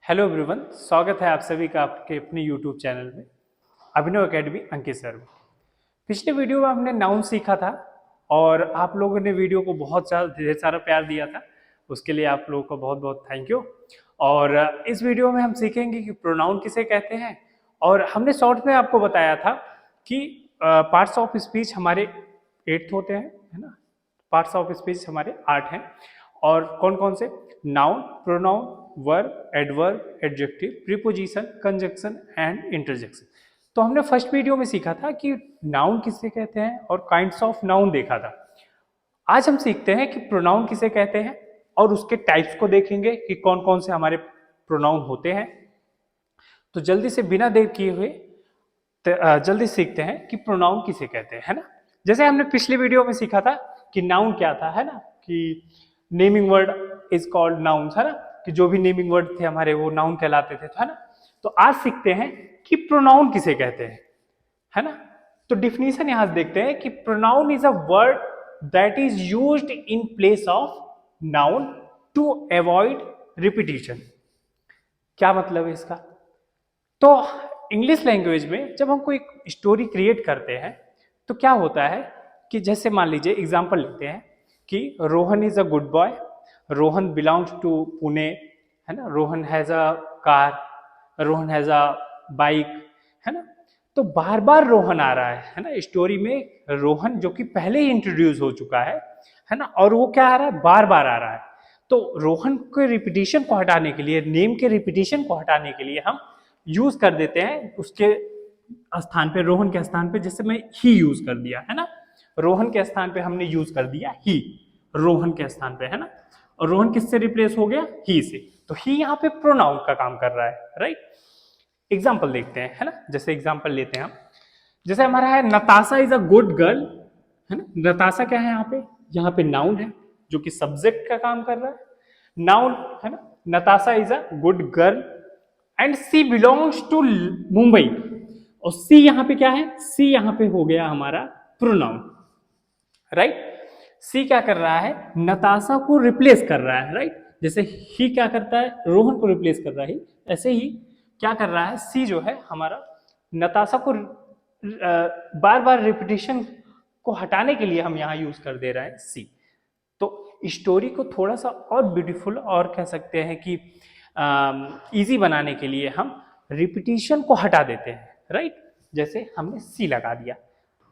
Hello everyone, स्वागत है आप सभी का आपके अपने यूट्यूब चैनल में अभिनव एकेडमी अंकित सर में। पिछले वीडियो में हमने नाउन सीखा था और आप लोगों ने वीडियो को बहुत ढेर सारा प्यार दिया था, उसके लिए आप लोगों को बहुत बहुत थैंक यू। और इस वीडियो में हम सीखेंगे कि प्रोनाउन किसे कहते हैं। और हमने शॉर्ट में आपको बताया था कि पार्ट्स ऑफ स्पीच हमारे 8 होते हैं, है ना। पार्ट्स ऑफ स्पीच हमारे 8 हैं और कौन कौन से? Noun, pronoun, verb, adverb, adjective, preposition, conjunction and interjection. तो हमने फर्स्ट वीडियो में सीखा था कि नाउन किसे कहते हैं और काइंड्स ऑफ नाउन देखा था। आज हम सीखते हैं कि प्रोनाउन किसे कहते हैं और उसके टाइप्स को देखेंगे कि कौन कौन से हमारे प्रोनाउन होते हैं। तो जल्दी से बिना देर किए हुए जल्दी सीखते हैं कि प्रोनाउन किसे कहते हैं, है ना। जैसे हमने पिछले वीडियो में सीखा था कि नाउन क्या था, है ना, कि naming word is called noun, है ना, कि जो भी नेमिंग वर्ड थे हमारे वो नाउन कहलाते थे, है ना। तो आज सीखते हैं कि प्रोनाउन किसे कहते हैं, है ना। तो डिफिनीशन यहां से देखते हैं कि pronoun is a word that is used in place of noun to avoid repetition. क्या मतलब है इसका? तो इंग्लिश लैंग्वेज में जब हम कोई स्टोरी क्रिएट करते हैं तो क्या होता है कि जैसे मान लीजिए एग्जांपल लेते हैं कि Rohan is a good boy, Rohan belongs to Pune, है ना, Rohan has a car, Rohan has a bike, है ना। तो बार बार रोहन आ रहा है ना स्टोरी में, रोहन जो कि पहले ही इंट्रोड्यूस हो चुका है ना, और वो क्या आ रहा है, बार बार आ रहा है। तो रोहन के रिपीटिशन को हटाने के लिए, नेम के रिपीटिशन को हटाने के लिए हम यूज कर देते हैं उसके स्थान पे, रोहन के स्थान पे, जैसे मैं ही यूज कर दिया, है ना। रोहन के स्थान पे हमने यूज कर दिया ही, रोहन के स्थान पे, है ना। और रोहन किससे रिप्लेस हो गया? ही से। तो ही यहाँ पे प्रोनाउन का काम कर रहा है, राइट। एग्जाम्पल देखते हैं, है ना। जैसे एग्जाम्पल लेते हैं हम, जैसे हमारा है Natasha is a good girl, है ना। नताशा क्या है यहाँ पे नाउन है जो कि सब्जेक्ट का काम कर रहा है, नाउन, है ना। Natasha is a good girl and she belongs to Mumbai. और सी यहाँ पे क्या है? सी यहाँ पे हो गया हमारा प्रोनाउन, राइट। सी क्या कर रहा है? नताशा को रिप्लेस कर रहा है, राइट। जैसे ही क्या करता है? रोहन को रिप्लेस कर रहा है, ऐसे ही क्या कर रहा है? सी जो है हमारा नताशा को बार बार रिपीटिशन को हटाने के लिए हम यहाँ यूज कर दे रहे हैं सी। तो स्टोरी को थोड़ा सा और ब्यूटीफुल और कह सकते हैं कि इजी बनाने के लिए हम रिपीटिशन को हटा देते हैं, राइट। जैसे हमने सी लगा दिया।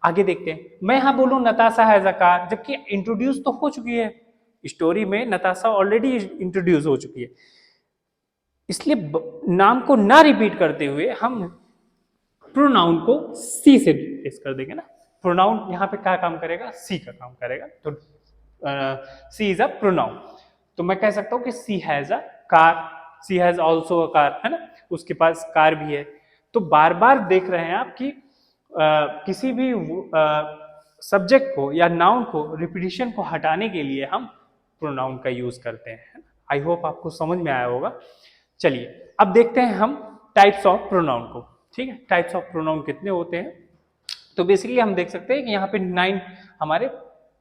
आगे देखते हैं, मैं यहाँ बोलूँ नताशा हैज अ कार, जबकि इंट्रोड्यूस तो हो चुकी है स्टोरी में, नताशा ऑलरेडी इंट्रोड्यूस हो चुकी है, इसलिए नाम को ना रिपीट करते हुए हम प्रोनाउन को सी से रिप्लेस कर देंगे ना। प्रोनाउन यहाँ पे क्या काम करेगा? सी का काम करेगा। तो सी इज अ प्रोनाउन। तो मैं कह सकता हूँ कि she has a car, she has also a car, है ना, उसके पास कार भी है। तो बार बार देख रहे हैं आप कि किसी भी सब्जेक्ट को या नाउन को रिपीटिशन को हटाने के लिए हम प्रोनाउन का यूज करते हैं। आई होप आपको समझ में आया होगा। चलिए अब देखते हैं हम टाइप्स ऑफ प्रोनाउन को, ठीक है। टाइप्स ऑफ प्रोनाउन कितने होते हैं? तो बेसिकली हम देख सकते हैं कि यहाँ पे 9 हमारे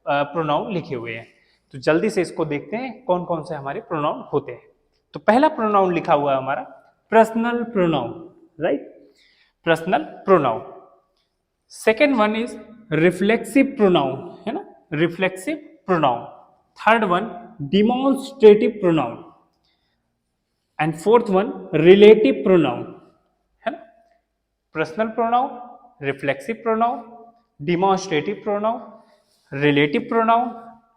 प्रोनाउन लिखे हुए हैं। तो जल्दी से इसको देखते हैं कौन कौन से हमारे प्रोनाउन होते हैं। तो पहला प्रोनाउन लिखा हुआ है हमारा personal pronoun, right, personal pronoun. Second one is reflexive pronoun, है ना, reflexive pronoun. Third one demonstrative pronoun and fourth one relative pronoun, है ना। Personal pronoun, reflexive pronoun, demonstrative pronoun, relative pronoun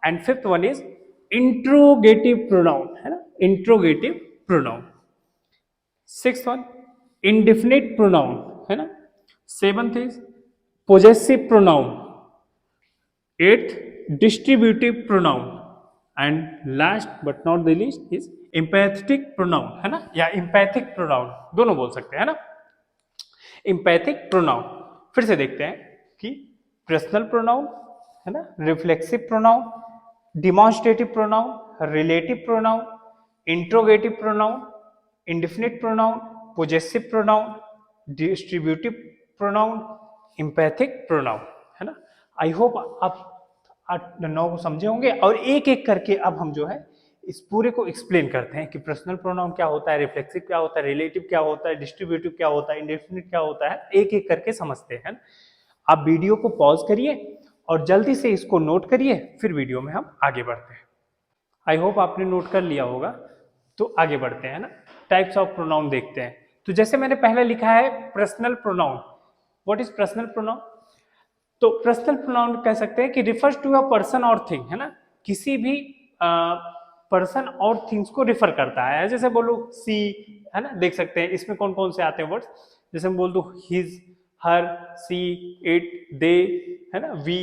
and fifth one is interrogative pronoun, है ना, interrogative pronoun. Sixth one indefinite pronoun, है ना। Seventh is possessive pronoun. Eighth distributive pronoun and last but not the least is empathetic pronoun, है ना, या empathic pronoun, दोनों बोल सकते हैं ना। एम्पैथिक प्रोनाउन फिर से देखते हैं कि पर्सनल प्रोनाउन, है ना, reflexive pronoun, demonstrative pronoun, relative pronoun, interrogative pronoun, indefinite pronoun, possessive pronoun, distributive pronoun, empathic pronoun, है ना। आई होप आप 8-9 को समझे होंगे। और एक एक करके अब हम जो है इस पूरे को एक्सप्लेन करते हैं कि पर्सनल प्रोनाउन क्या होता है, रिफ्लेक्सिव क्या होता है, रिलेटिव क्या होता है, डिस्ट्रीब्यूटिव क्या होता है, इंडेफिनिट क्या होता है, एक एक करके समझते हैं। आप वीडियो को पॉज करिए और जल्दी से इसको नोट करिए, फिर वीडियो में हम आगे बढ़ते हैं। आई होप आपने नोट कर लिया होगा। तो आगे बढ़ते हैं ना, टाइप्स ऑफ प्रोनाउन देखते हैं। तो जैसे मैंने पहले लिखा है personal pronoun. What is personal pronoun? तो पर्सनल प्रोनाउन कह सकते हैं कि रिफर्स टू अ पर्सन और थिंग, है ना, किसी भी पर्सन और थिंग्स को रिफर करता है। जैसे बोलो सी, है ना, देख सकते हैं इसमें कौन कौन से आते हैं वर्ड्स। जैसे हम बोल दो हिज, हर, सी, इट, दे, है ना, वी,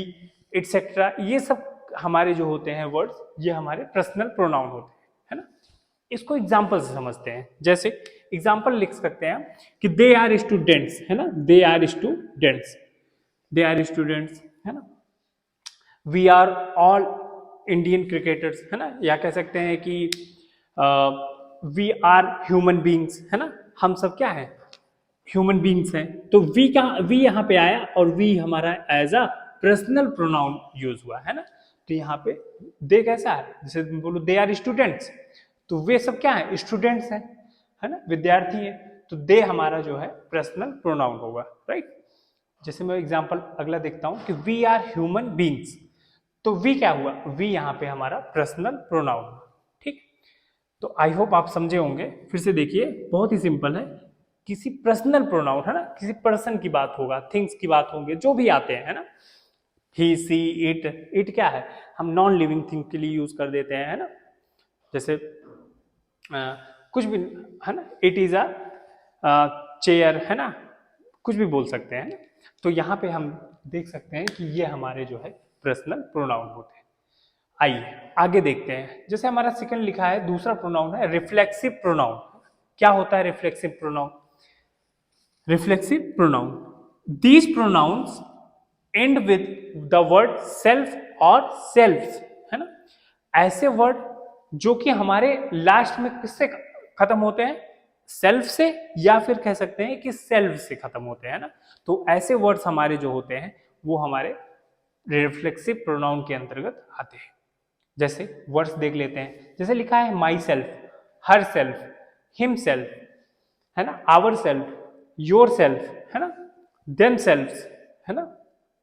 एटसेट्रा, ये सब हमारे जो होते हैं वर्ड्स, ये हमारे पर्सनल प्रोनाउन होते हैं, है ना। इसको एग्जाम्पल से समझते हैं। जैसे एग्जाम्पल लिख सकते हैं कि दे आर स्टूडेंट्स, है ना, they are students, they are students, है ना। We are all Indian cricketers, है ना, या कह सकते हैं कि वी आर ह्यूमन बींग्स, है ना, हम सब क्या है, ह्यूमन बींग्स हैं। तो वी का वी यहाँ पे आया और वी हमारा as a personal pronoun use हुआ, है ना। तो यहाँ पे दे कैसा है, जैसे बोलो दे आर स्टूडेंट्स, तो वे सब क्या है, स्टूडेंट्स हैं, है ना, विद्यार्थी हैं। तो दे हमारा जो है पर्सनल प्रोनाउन होगा, राइट। जैसे मैं एग्जांपल अगला देखता हूं कि वी आर ह्यूमन बींग्स, तो वी क्या हुआ, वी यहाँ पे हमारा पर्सनल प्रोनाउन हुआ, ठीक। तो आई होप आप समझे होंगे। फिर से देखिए, बहुत ही सिंपल है। किसी पर्सनल प्रोनाउन, है ना, किसी पर्सन की बात होगा, थिंग्स की बात होंगे, जो भी आते हैं, है ना, ही, सी, इट। इट क्या है, हम नॉन लिविंग थिंग के लिए यूज कर देते हैं, है ना। जैसे कुछ भी, है ना, इट इज अ चेयर, है ना, कुछ भी बोल सकते हैं ना। तो यहाँ पे हम देख सकते हैं कि ये हमारे जो है पर्सनल प्रोनाउन होते हैं। आइए आगे देखते हैं। जैसे हमारा सेकंड लिखा है, दूसरा प्रोनाउन है रिफ्लेक्सिव प्रोनाउन। क्या होता है reflexive pronoun? Reflexive pronoun, these pronouns and with the word self और सेल्फ्स, है ना। ऐसे वर्ड जो कि हमारे लास्ट में किससे खत्म होते हैं, सेल्फ से, या फिर कह सकते हैं कि सेल्फ से खत्म होते हैं ना। तो ऐसे वर्ड्स हमारे जो होते हैं वो हमारे रिफ्लेक्सिव प्रोनाउन के अंतर्गत आते हैं। जैसे वर्ड्स देख लेते हैं। जैसे लिखा है my self, her self, him self, है ना, आवर सेल्फ, योर सेल्फ, है ना, देम सेल्फ, है ना,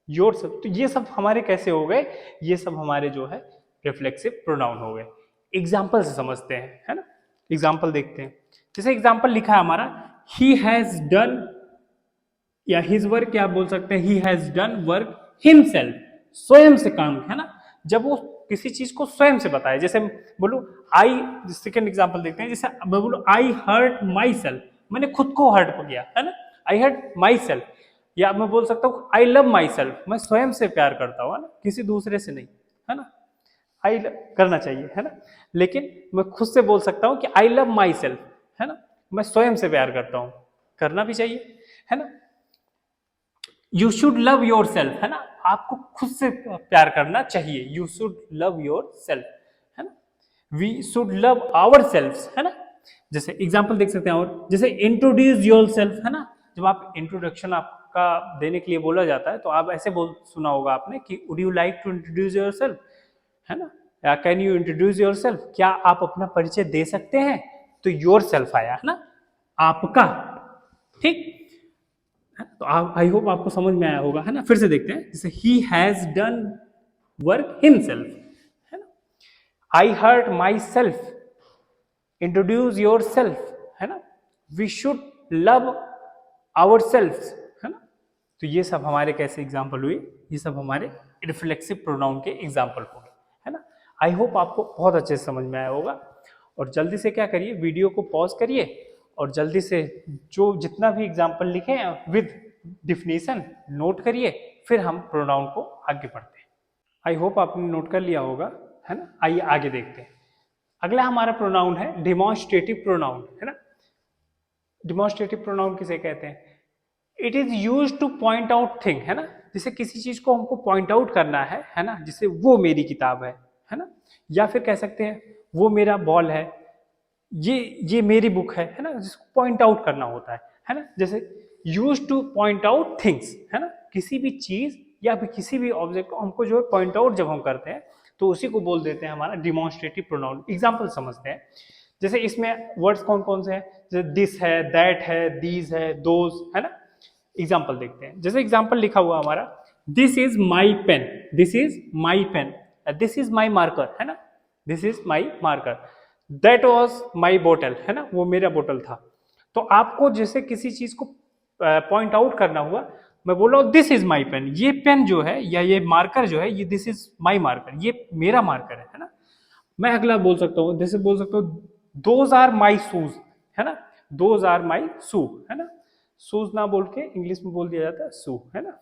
योर सेल्फ। तो ये सब हमारे कैसे हो गए, ये सब हमारे जो है रिफ्लेक्सिव प्रोनाउन हो गए। एग्जाम्पल से समझते हैं, है ना। एग्जाम्पल देखते हैं। जैसे एग्जाम्पल लिखा है हमारा, ही हैज डन, या हिज वर्क, क्या बोल सकते हैं, ही हैज डन वर्क हिमसेल्फ, स्वयं से काम, है ना। जब वो किसी चीज को स्वयं से बताए, जैसे बोलो आई, सेकेंड एग्जाम्पल देखते हैं। जैसे मैं बोलो आई हर्ट माई सेल्फ, मैंने खुद को हर्ट किया, है ना, आई हर्ट माई सेल्फ। या मैं बोल सकता हूँ आई लव माई सेल्फ, मैं स्वयं से प्यार करता हूँ, है ना, किसी दूसरे से नहीं, है ना। आई करना चाहिए, है ना, लेकिन मैं खुद से बोल सकता हूँ कि आई लव माई सेल्फ, है ना, मैं स्वयं से प्यार करता हूँ, करना भी चाहिए, है ना। You should love yourself, है ना, आपको खुद से प्यार करना चाहिए, you should love yourself, है ना। We should love ourself, है ना। जैसे एग्जाम्पल देख सकते हैं, और जैसे इंट्रोड्यूस योर सेल्फ, है ना, जब आप इंट्रोडक्शन आपका देने के लिए बोला जाता है तो आप ऐसे बोल, सुना होगा आपने कि would you like to introduce yourself, है ना, या can you introduce yourself, क्या आप अपना परिचय दे सकते हैं। तो योर सेल्फ आया, है ना, आपका, ठीक। तो आई होप आपको समझ में आया होगा, है ना। फिर से देखते हैं। जैसे he has done work himself, है ना, I hurt myself, introduce yourself, है ना, we should love ourself, है ना। तो ये सब हमारे कैसे एग्जाम्पल हुए, ये सब हमारे रिफ्लेक्सिव प्रोनाउन के एग्जाम्पल हो गए, है ना। आई होप आपको बहुत अच्छे से समझ में आया होगा। और जल्दी से क्या करिए, वीडियो को पॉज करिए और जल्दी से जो जितना भी एग्जाम्पल लिखे हैं विद डिफिनेशन नोट करिए, फिर हम प्रोनाउन को आगे बढ़ते हैं। आई होप आपने नोट कर लिया होगा, है ना। आइए आगे देखते हैं। अगला हमारा प्रोनाउन है डिमॉन्स्ट्रेटिव प्रोनाउन, है ना। डिमॉन्स्ट्रेटिव प्रोनाउन किसे कहते हैं? It is use two point out thing, है ना, जैसे किसी चीज को हमको पॉइंट आउट करना है ना, जैसे वो मेरी किताब है ना, या फिर कह सकते हैं वो मेरा बॉल है, ये मेरी बुक है ना, जिसको पॉइंट आउट करना होता है ना। जैसे use two point out things, है ना, किसी भी चीज या फिर किसी भी ऑब्जेक्ट को हमको जो है पॉइंट आउट जब हम करते हैं तो उसी को बोल देते हैं हमारा डिमॉन्स्ट्रेटिव प्रोनाउन। एग्जाम्पल समझते हैं, जैसे इसमें वर्ड्स कौन कौन से हैं, जैसे दिस है, दैट है, दीज है, दोज, है ना। एग्जाम्पल देखते हैं, जैसे एग्जाम्पल लिखा हुआ हमारा, this is my pen, this is my pen, this is my marker, है ना, this is my marker, that was my बोतल, है ना, वो मेरा बोतल था। तो आपको जैसे किसी चीज को पॉइंट आउट करना हुआ, मैं बोल रहा हूँ दिस इज माई पेन, ये पेन जो है या ये मार्कर जो है, ये दिस इज माई मार्कर, ये मेरा मार्कर है ना। मैं अगला बोल सकता हूँ, जैसे बोल सकता हूँ दोज आर माई शूज, है ना, दोज आर माई शू, है ना, शूज ना बोल के इंग्लिश में बोल दिया जाता है शू, है ना।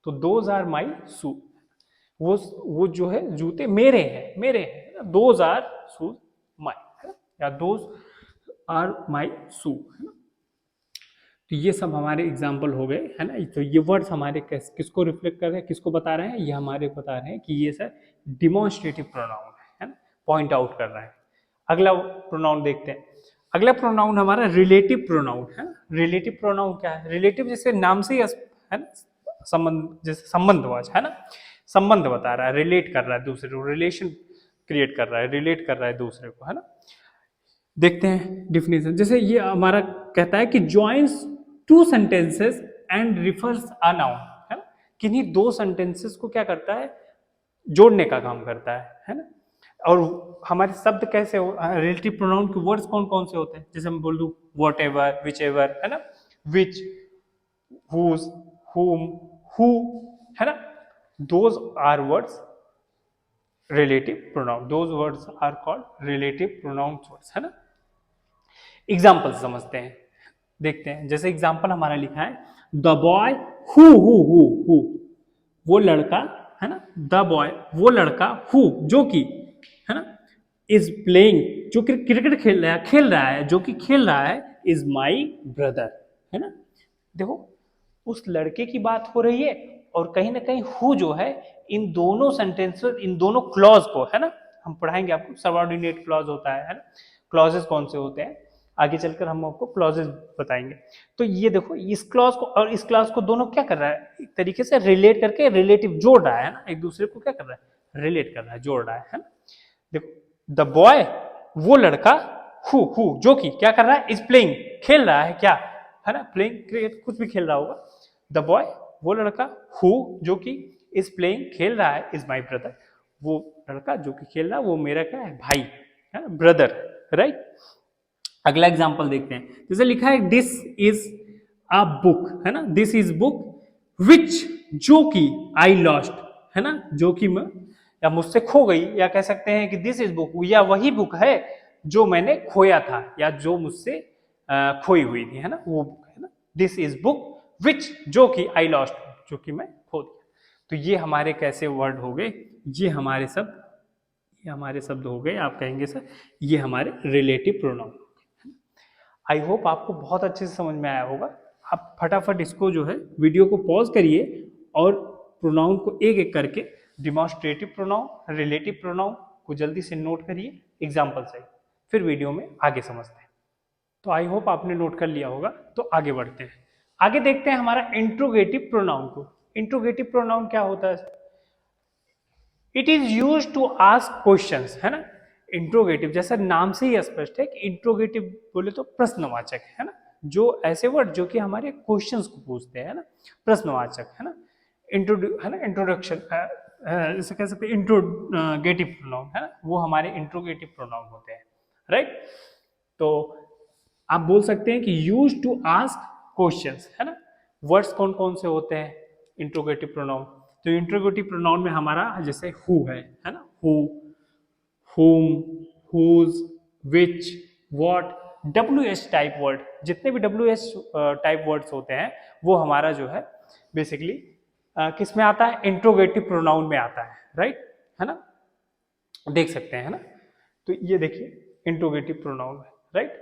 तो दोज आर माई शू, वो जो है जूते मेरे हैं, मेरे हैं, दोज आर शूज माई, है ना, या दोज आर माई शू, है ना। तो ये सब हमारे एग्जाम्पल हो गए, है ना। तो ये वर्ड्स हमारे किसको रिफ्लेक्ट कर रहे हैं, किसको बता रहे हैं, ये हमारे बता रहे हैं कि ये सर डिमॉन्स्ट्रेटिव प्रोनाउन है ना, पॉइंट आउट कर रहा है। अगला प्रोनाउन देखते हैं, अगला प्रोनाउन हमारा रिलेटिव प्रोनाउन है ना। रिलेटिव प्रोनाउन क्या है, रिलेटिव जैसे नाम से ही है ना, संबंध, जैसे संबंधवाच, है ना, संबंध बता रहा है, रिलेट कर रहा है दूसरे को, रिलेशन क्रिएट कर रहा है, रिलेट कर रहा है दूसरे को, है ना। देखते हैं डिफिनेशन, जैसे ये हमारा कहता है कि joins two sentences and refers a noun, है ना, किन्हीं दो सेंटेंसेस को क्या करता है, जोड़ने का काम करता है ना। और हमारे शब्द कैसे हो, रिलेटिव प्रोनाउन के वर्ड्स कौन कौन से होते हैं, जैसे मैं बोल दूं वॉट एवर, विच एवर, है ना, विच, हुज, हुम, हु, है ना, those are words relative pronoun, those words are called relative pronoun words, है ना। एग्जाम्पल समझते हैं, देखते हैं, जैसे एग्जाम्पल हमारा लिखा है द बॉय हु, वो लड़का, है ना, द बॉय वो लड़का, हु जो कि, है ना, इज प्लेइंग जो क्रिकेट खेल रहा है, जो कि खेल रहा है, इज माई ब्रदर, है ना। देखो उस लड़के की बात हो रही है, और कहीं ना कहीं हु जो है, इन दोनों सेंटेंस, इन दोनों क्लॉज को, है ना, हम पढ़ाएंगे आपको, सबऑर्डिनेट क्लॉज होता है ना, क्लॉजेस कौन से होते हैं, आगे चलकर हम आपको क्लॉजेस बताएंगे। तो ये देखो इस क्लॉज को और इस क्लॉज को दोनों क्या कर रहा है, एक तरीके से रिलेट करके रिलेटिव जोड़ रहा है ना, एक दूसरे को क्या कर रहा है, रिलेट कर रहा है, जोड़ रहा है ना। देखो द बॉय वो लड़का, हु जो कि क्या कर रहा है, इज प्लेइंग खेल रहा है, क्या है ना, प्लेइंग क्रिकेट कुछ भी खेल रहा होगा। द बॉय वो लड़का, हु जो कि इज प्लेइंग खेल रहा है, इज माई ब्रदर वो लड़का जो कि खेल रहा है, वो मेरा क्या है, भाई, है ना, ब्रदर, राइट। अगला एग्जांपल देखते हैं, जैसे लिखा है दिस इज अ बुक, है ना, दिस इज बुक विच जो कि आई लॉस्ट, है ना, जो कि मैं या मुझसे खो गई, या कह सकते हैं कि दिस इज बुक, या वही बुक है जो मैंने खोया था, या जो मुझसे खोई हुई थी, है ना, वो बुक है ना। दिस इज बुक विच जो कि आई लॉस्ट, जो कि मैं खो दिया। तो ये हमारे कैसे वर्ड हो गए, ये हमारे शब्द हो गए, आप कहेंगे सर ये हमारे रिलेटिव प्रोनाउन। आई होप आपको बहुत अच्छे से समझ में आया होगा। आप फटाफट इसको जो है वीडियो को पॉज करिए और प्रोनाउन को एक एक करके, डिमॉन्स्ट्रेटिव प्रोनाउन, रिलेटिव प्रोनाउन को जल्दी से नोट करिए एग्जाम्पल से, फिर वीडियो में आगे समझते हैं। तो आई होप आपने नोट कर लिया होगा। तो आगे बढ़ते हैं, आगे देखते हैं हमारा इंट्रोगेटिव प्रोनाउन को। इंट्रोगेटिव प्रोनाउन क्या होता है, it is use to ask questions, है ना। इंट्रोगेटिव जैसा नाम से ही स्पष्ट है कि इंट्रोगेटिव बोले तो प्रश्नवाचक, है ना, जो ऐसे वर्ड जो कि हमारे क्वेश्चंस को पूछते हैं, ना, प्रश्नवाचक, है ना। है ना, इंट्रोडक्शन, जैसे कह सकते हैं इंट्रोगेटिव प्रोनाउन, है ना, वो हमारे इंट्रोगेटिव प्रोनाउन होते हैं, राइट। तो आप बोल सकते हैं कि यूज टू आस्क क्वेश्चंस, है ना। वर्ड्स कौन कौन से होते हैं इंट्रोगेटिव प्रोनाउन, तो इंट्रोगेटिव प्रोनाउन में हमारा जैसे हु है ना, who, whom, whose, which, what, WH type word, जितने भी WH टाइप वर्ड्स होते हैं वो हमारा जो है बेसिकली किस में आता है, इंट्रोगेटिव प्रोनाउन में आता है, राइट, है ना, देख सकते हैं, है ना। तो ये देखिए इंट्रोगेटिव प्रोनाउन है, राइट।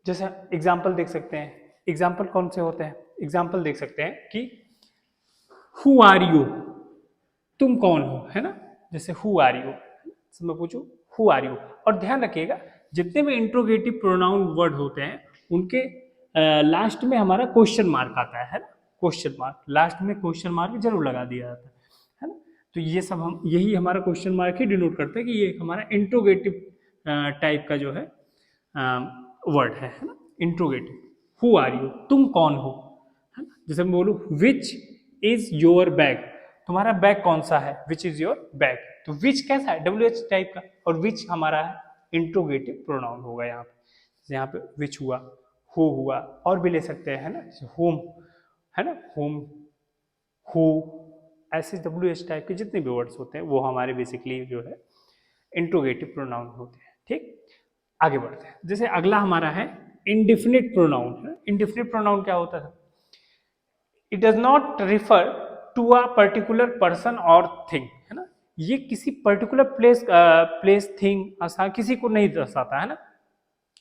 जैसे एग्जाम्पल देख सकते हैं, एग्जाम्पल कौन से होते हैं, एग्जाम्पल देख सकते हैं कि हु आर यू, तुम कौन हो, है ना, जैसे हु आर यू, मैं पूछूं हु आर यू, और ध्यान रखिएगा जितने भी इंट्रोगेटिव प्रोनाउन वर्ड होते हैं उनके लास्ट में हमारा क्वेश्चन मार्क आता है ना, क्वेश्चन मार्क, लास्ट में क्वेश्चन मार्क जरूर लगा दिया जाता है ना। तो ये सब हम यही हमारा क्वेश्चन मार्क ही डिनोट करता है कि ये हमारा इंट्रोगेटिव टाइप का जो है वर्ड है ना। इंट्रोगेटिव, हु आर यू, तुम कौन हो, है ना। जैसे मैं बोलूँ विच इज योर बैग, तुम्हारा बैग कौन सा है, विच इज योर बैग। तो विच कैसा है, WH टाइप का, और विच हमारा है इंट्रोगेटिव प्रोनाउन होगा यहाँ पे। जैसे यहाँ पे विच हुआ, हु हुआ, और भी ले सकते हैं, है ना, होम, है ना, होम, हु, ऐसे WH टाइप के जितने भी वर्ड्स होते हैं वो हमारे बेसिकली जो है इंट्रोगेटिव प्रोनाउन होते हैं। ठीक, आगे बढ़ते हैं। जैसे अगला हमारा है इंडिफिनिट प्रोनाउन। इंडिफिनिट प्रोनाउन क्या होता है, it does not refer to a particular person और थिंग, है ना। ये किसी पर्टिकुलर प्लेस थिंग किसी को नहीं दर्शाता, है ना।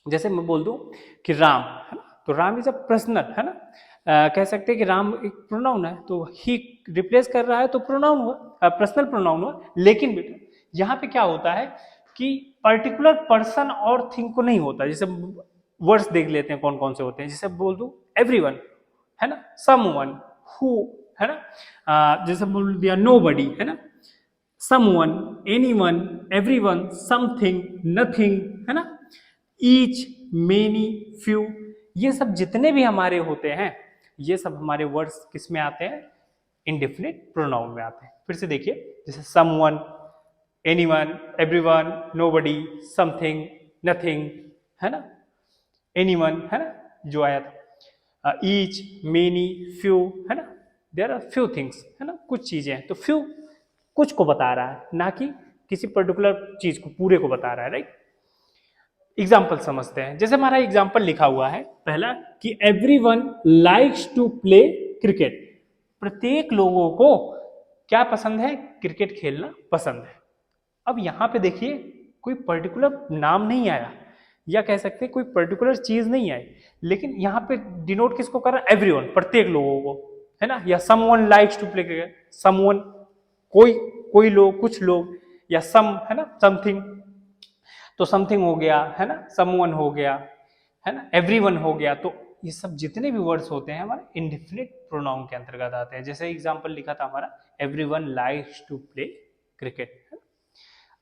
जैसे मैं बोल दूं कि राम, है ना, तो राम इज अ पर्सनल, है ना। कह सकते हैं कि राम एक प्रोनाउन है, तो ही रिप्लेस कर रहा है तो प्रोनाउन हुआ, पर्सनल प्रोनाउन हुआ। लेकिन बेटा यहाँ पे क्या होता है कि पर्टिकुलर पर्सन और थिंग को नहीं होता। जैसे वर्ड्स देख लेते हैं कौन कौन से होते हैं। जैसे बोल दूं एवरीवन, है ना, समवन, हु, है ना, जैसे बोल दिया नोबडी, है ना, someone, anyone, everyone, something, nothing, है ना, ईच, मेनी, फ्यू, ये सब जितने भी हमारे होते हैं ये सब हमारे वर्ड्स किस में आते हैं, इंडेफिनिट प्रोनाउन में आते हैं। फिर से देखिए, जैसे someone, anyone, everyone, nobody, something, nothing, है ना, एनीवन, है ना, जो आया था, ईच, मेनी, फ्यू, है ना, देयर आर फ्यू थिंग्स, है ना, कुछ चीजें हैं। तो फ्यू कुछ को बता रहा है, ना कि किसी पर्टिकुलर चीज को, पूरे को बता रहा है, राइट। एग्जाम्पल समझते हैं। जैसे हमारा एग्जाम्पल लिखा हुआ है पहला कि everyone likes to play cricket, प्रत्येक लोगों को क्या पसंद है, क्रिकेट खेलना पसंद है। अब यहाँ पे देखिए कोई पर्टिकुलर नाम नहीं आया, या कह सकते हैं कोई पर्टिकुलर चीज नहीं आई, लेकिन यहाँ पे डिनोट किसको कर रहा है, एवरीवन, प्रत्येक लोगों को, है ना। या someone likes to play cricket, someone कोई, कोई लोग, कुछ लोग, या सम, है ना, समथिंग, तो समथिंग हो गया, है ना, समवन हो गया, है ना, एवरीवन हो गया। तो ये सब जितने भी वर्ड्स होते हैं हमारे इंडेफिनिट प्रोनाउन के अंतर्गत आते हैं। जैसे एग्जांपल लिखा था हमारा everyone likes to play cricket.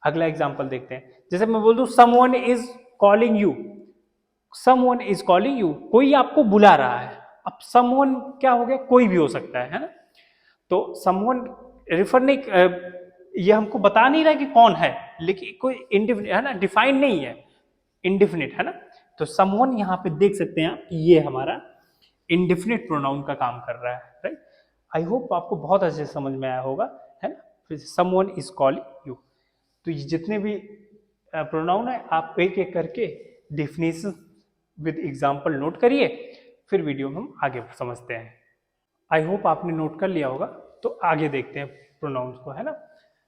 अगला एग्जांपल देखते हैं। जैसे मैं बोल दूं someone is calling you, someone is calling you, कोई आपको बुला रहा है। अब समवन क्या हो गया, कोई भी हो सकता है ना। तो समवन रिफर नहीं, ये हमको बता नहीं रहा कि कौन है, लेकिन कोई इंडिफिनिट है ना, डिफाइन नहीं है, इंडिफिनिट, है ना। तो समवन यहाँ पे देख सकते हैं आप कि ये हमारा इंडिफिनिट प्रोनाउन का काम कर रहा है, राइट। आई होप आपको बहुत अच्छे से समझ में आया होगा, है ना। फिर समवन इज कॉलिंग यू। तो ये जितने भी प्रोनाउन है आप एक एक करके डिफिनेशन विद एग्जाम्पल नोट करिए, फिर वीडियो में हम आगे समझते हैं। आई होप आपने नोट कर लिया होगा। तो आगे देखते हैं प्रोनाउंस को, है ना।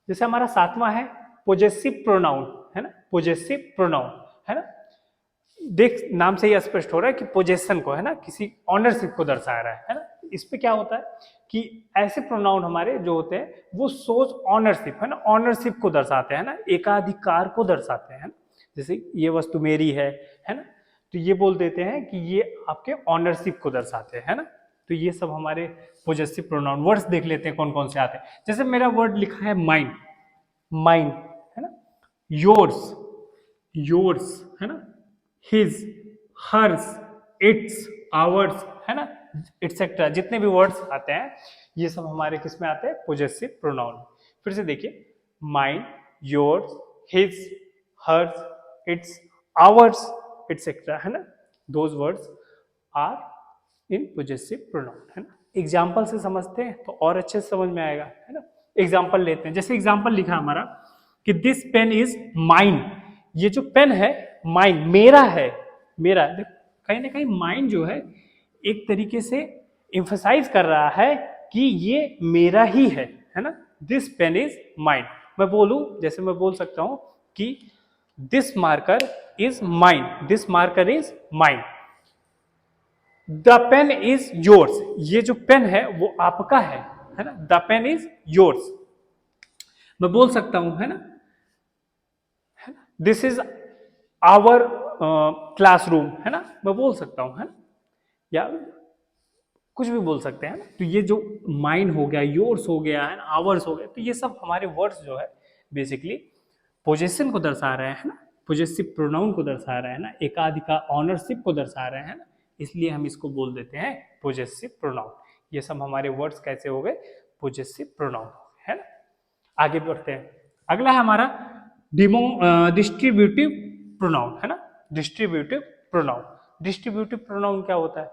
जैसे हमारा सातवां है पोजेसिव प्रोनाउन, है ना, पोजेसिव प्रोनाउन, है ना। देख नाम से ही स्पष्ट हो रहा है कि पोजेशन को, है ना, किसी ऑनरशिप को दर्शा रहा है ना। इस पे क्या होता है कि ऐसे प्रोनाउन हमारे जो होते हैं वो सोच ऑनरशिप, है ना, ऑनरशिप को दर्शाते हैं ना, एकाधिकार को दर्शाते हैं। जैसे ये वस्तु मेरी है ना, तो ये बोल देते हैं कि ये आपके ऑनरशिप को दर्शाते हैं, है ना। तो ये सब हमारे पोजेसिव प्रोनाउन। वर्ड्स देख लेते हैं कौन कौन से आते हैं। जैसे मेरा वर्ड लिखा है माइंड, माइंड, है ना, योर्स, योर्स, है ना, हिज, हर्स, इट्स, आवर्स, है ना, एटसेट्रा, जितने भी वर्ड्स आते हैं ये सब हमारे किस में आते हैं, पोजेसिव प्रोनाउन। फिर से देखिए, mine, yours, his, hers, its, ours, etcetera, है ना, those words are in possessive pronoun, है ना। एग्जाम्पल से समझते हैं तो और अच्छे से समझ में आएगा, है ना। एग्जाम्पल लेते हैं। जैसे एग्जाम्पल लिखा हमारा कि दिस पेन इज माइन, ये जो पेन है माइन, मेरा है, मेरा। कहीं ना कहीं माइन जो है एक तरीके से एम्फसाइज कर रहा है कि ये मेरा ही है ना। This pen is mine. मैं बोलूं, जैसे मैं बोल सकता हूं कि this marker is mine, this marker is mine. The pen is yours, ये जो पेन है वो आपका है ना। The pen is yours. मैं बोल सकता हूं, है ना, दिस इज आवर क्लासरूम, है ना, मैं बोल सकता हूं, है ना। या कुछ भी बोल सकते हैं ना। तो ये जो माइन हो गया, योर्स हो गया है ना, आवर्स हो गया, तो ये सब हमारे वर्ड्स जो है बेसिकली पोजेशन को दर्शा रहे हैं ना, पोजेसिव प्रोनाउन को दर्शा रहे हैं ना, एकाधिकार ऑनरशिप को दर्शा रहे हैं ना, इसलिए हम इसको बोल देते हैं पोजेसिव प्रोनाउन। ये सब हमारे वर्ड्स कैसे हो गए, पोजेसिव प्रोनाउन है ना। आगे बढ़ते हैं, अगला है हमारा डिस्ट्रीब्यूटिव प्रोनाउन है ना। डिस्ट्रीब्यूटिव प्रोनाउन, डिस्ट्रीब्यूटिव प्रोनाउन क्या होता है,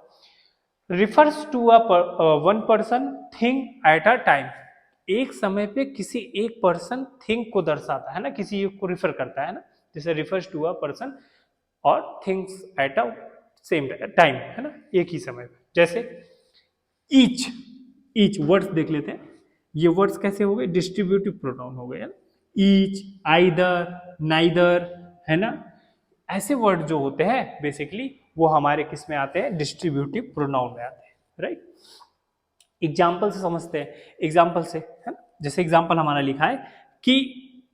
refers to one person thing at a time, एक समय पे किसी एक पर्सन थिंग को दर्शाता है ना, किसी एक को रिफर करता है ना, जैसे रिफर्स टू अ पर्सन और things at a same time है ना, एक ही समय पे। जैसे ईच, ईच वर्ड्स देख लेते हैं, ये वर्ड्स कैसे हो गए, डिस्ट्रीब्यूटिव प्रोनाउन हो गए है ना, ईच, आइदर, नाइदर है ना, ऐसे वर्ड जो होते हैं बेसिकली वो हमारे किस में आते हैं, डिस्ट्रीब्यूटिव प्रोनाउन में आते हैं, राइट। एग्जाम्पल से समझते हैं, एग्जाम्पल से है ना, जैसे एग्जाम्पल हमारा लिखा है कि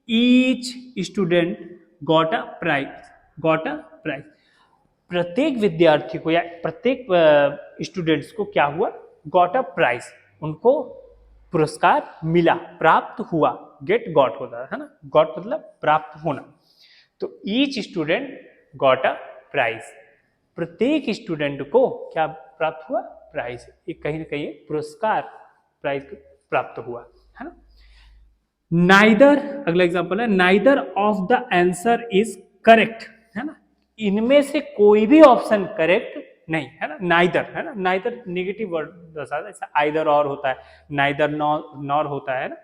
each student got a prize, got a prize, प्रत्येक विद्यार्थी को या प्रत्येक स्टूडेंट्स को क्या हुआ, गॉट अ प्राइज, उनको पुरस्कार मिला, प्राप्त हुआ, गेट गॉट होता है ना, गॉट मतलब प्राप्त होना, तो each student got a prize, प्रत्येक स्टूडेंट को क्या प्राप्त हुआ, प्राइज, एक कहीं ना कहीं पुरस्कार, प्राइज प्राप्त हुआ है ना। नाइदर, अगला एग्जांपल है, neither of the answer is correct है ना, इनमें से कोई भी ऑप्शन करेक्ट नहीं है ना, नाइदर है ना, नाइदर नेगेटिव वर्ड दर्शाता है, जैसे आइदर और होता है, नाइदर नॉर होता है ना,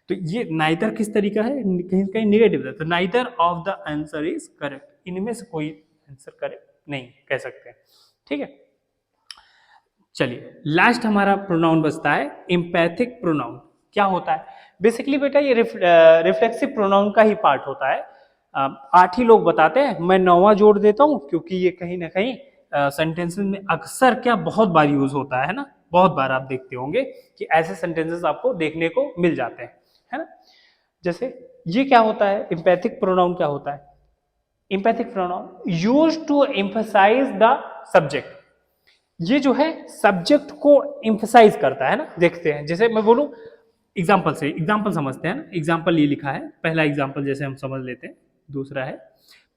तो ये नाइदर किस तरीका है, कहीं कहीं नेगेटिव है, तो neither of the answer is correct, इनमें से कोई आंसर करेक्ट नहीं कह सकते हैं, ठीक है। चलिए लास्ट हमारा प्रोनाउन बचता है एम्पैथिक प्रोनाउन। क्या होता है बेसिकली बेटा, ये रिफ्लेक्सिव प्रोनाउन का ही पार्ट होता है। 8 ही लोग बताते हैं, मैं 9वां जोड़ देता हूं क्योंकि ये कहीं ना कहीं सेंटेंसेस में अक्सर क्या बहुत बार यूज होता है ना, बहुत बार आप देखते होंगे कि ऐसे सेंटेंसेस आपको देखने को मिल जाते हैं है ना। जैसे ये क्या होता है, एम्पैथिक प्रोनाउन क्या होता है, emphatic pronoun used to emphasize the subject, ये जो है सब्जेक्ट को एम्फसाइज करता है ना। देखते हैं, जैसे मैं बोलूं एग्जाम्पल से, एग्जाम्पल समझते हैं ना, एग्जाम्पल ये लिखा है, पहला एग्जाम्पल जैसे हम समझ लेते हैं, दूसरा है,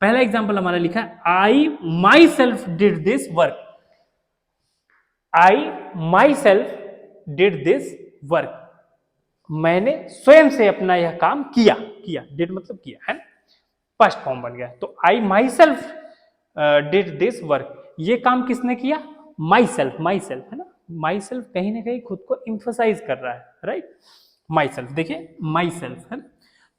पहला एग्जाम्पल हमारा लिखा है, I myself did this work, I myself did this work, मैंने स्वयं से अपना यह काम किया, किया डिड मतलब किया है ना, फर्स्ट फॉर्म बन गया, तो I myself did this work, ये काम किसने किया, माई सेल्फ, माई सेल्फ है ना, माई सेल्फ कहीं ना कहीं खुद को एम्फसाइज कर रहा है, राइट, माई सेल्फ, देखिए माई सेल्फ है ना,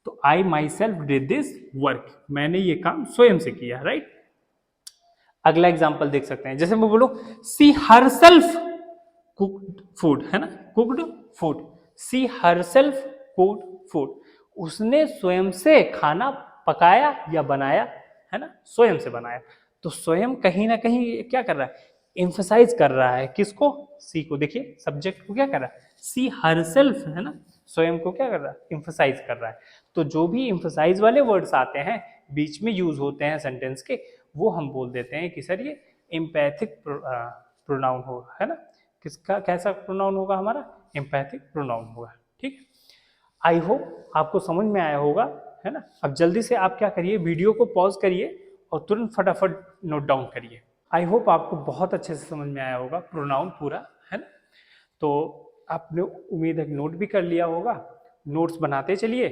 तो I myself did this work, मैंने ये काम स्वयं से किया, राइट। अगला एग्जाम्पल देख सकते हैं, जैसे मैं बोलूं सी हर सेल्फ कुक्ड फूड है ना, कुक्ड फूड, सी हर सेल्फ कुक्ड फूड, उसने स्वयं से खाना पकाया या बनाया है ना, स्वयं से बनाया, तो स्वयं कहीं ना कहीं क्या कर रहा है, एम्फसाइज कर रहा है, किसको, सी को, देखिए सब्जेक्ट को क्या कर रहा है, सी हर सेल्फ है ना, स्वयं को क्या कर रहा है, एम्फसाइज कर रहा है, तो जो भी एम्फसाइज वाले वर्ड्स आते हैं बीच में यूज होते हैं सेंटेंस के, वो हम बोल देते हैं कि सर ये एम्पैथिक प्रोनाउन हो है ना, किसका कैसा प्रोनाउन होगा हमारा, एम्पैथिक प्रोनाउन होगा, ठीक है। आई होप आपको समझ में आया होगा है ना। अब जल्दी से आप क्या करिए, वीडियो को पॉज करिए और तुरंत फटाफट नोट डाउन करिए। आई होप आपको बहुत अच्छे से समझ में आया होगा प्रोनाउन पूरा है ना, तो आपने उम्मीद है नोट भी कर लिया होगा, नोट्स बनाते चलिए,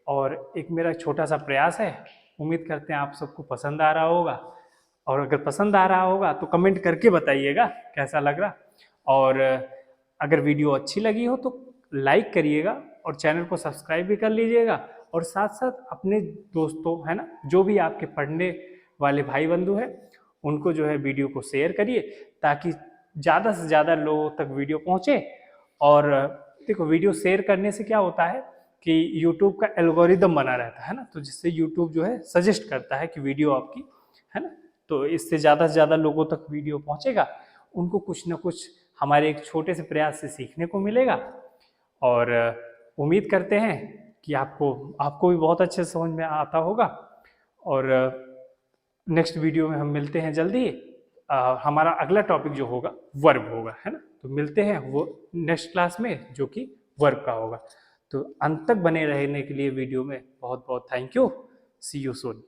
और एक मेरा छोटा सा प्रयास है, उम्मीद करते हैं आप सबको पसंद आ रहा होगा, और अगर पसंद आ रहा होगा तो कमेंट करके बताइएगा कैसा लग रहा, और अगर वीडियो अच्छी लगी हो तो लाइक करिएगा और चैनल को सब्सक्राइब भी कर लीजिएगा, और साथ साथ अपने दोस्तों है ना, जो भी आपके पढ़ने वाले भाई बंधु हैं उनको जो है वीडियो को शेयर करिए, ताकि ज़्यादा से ज़्यादा लोगों तक वीडियो पहुँचे। और देखो वीडियो शेयर करने से क्या होता है कि यूट्यूब का एल्गोरिदम बना रहता है ना, तो जिससे यूट्यूब जो है सजेस्ट करता है कि वीडियो आपकी है ना, तो इससे ज़्यादा से ज़्यादा लोगों तक वीडियो पहुँचेगा, उनको कुछ ना कुछ हमारे एक छोटे से प्रयास से सीखने को मिलेगा। और उम्मीद करते हैं कि आपको भी बहुत अच्छे से समझ में आता होगा, और नेक्स्ट वीडियो में हम मिलते हैं जल्दी। हमारा अगला टॉपिक जो होगा वर्ब होगा है ना। तो मिलते हैं वो नेक्स्ट क्लास में जो कि वर्ब का होगा। तो अंत तक बने रहने के लिए वीडियो में बहुत बहुत thank you. See you soon.